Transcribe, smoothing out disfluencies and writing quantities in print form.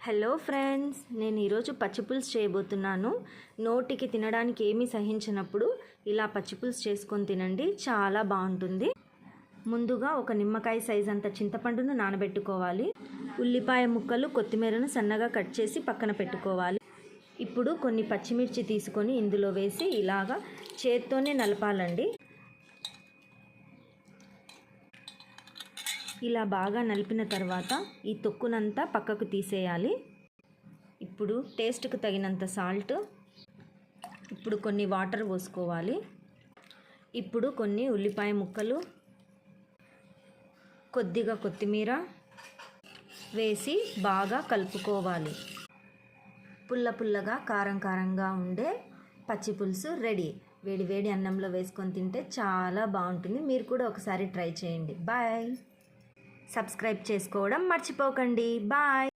Hello friends, నేను ఈరోజు పచ్చిపులుసు చేయబోతున్నాను. నోటికి తినడానికి ఏమీ సహించినప్పుడు ఇలా పచ్చిపులుసు చేసుకొని తినండి, చాలా బాగుంటుంది. ముందుగా ఒక నిమ్మకాయ సైజ్ అంత చింతపండును నానబెట్టుకోవాలి. ఉల్లిపాయ ముక్కలు, కొత్తిమీరను సన్నగా కట్ చేసి పక్కన పెట్టుకోవాలి. ఇప్పుడు కొన్ని పచ్చిమిర్చి తీసుకొని ఇందులో వేసి ఇలాగా చేత్తోనే నలపాలండి. ఇలా బాగా నలిపిన తర్వాత ఈ తొక్కునంతా పక్కకు తీసేయాలి. ఇప్పుడు టేస్ట్కి తగినంత సాల్ట్, ఇప్పుడు కొన్ని వాటర్ పోసుకోవాలి. ఇప్పుడు కొన్ని ఉల్లిపాయ ముక్కలు, కొద్దిగా కొత్తిమీర వేసి బాగా కలుపుకోవాలి. పుల్ల పుల్లగా కారం కారంగా ఉండే పచ్చి పులుసు రెడీ. వేడి వేడి అన్నంలో వేసుకొని తింటే చాలా బాగుంటుంది. మీరు కూడా ఒకసారి ట్రై చేయండి. బాయ్. సబ్స్క్రైబ్ చేసుకోవడం మర్చిపోకండి. బాయ్.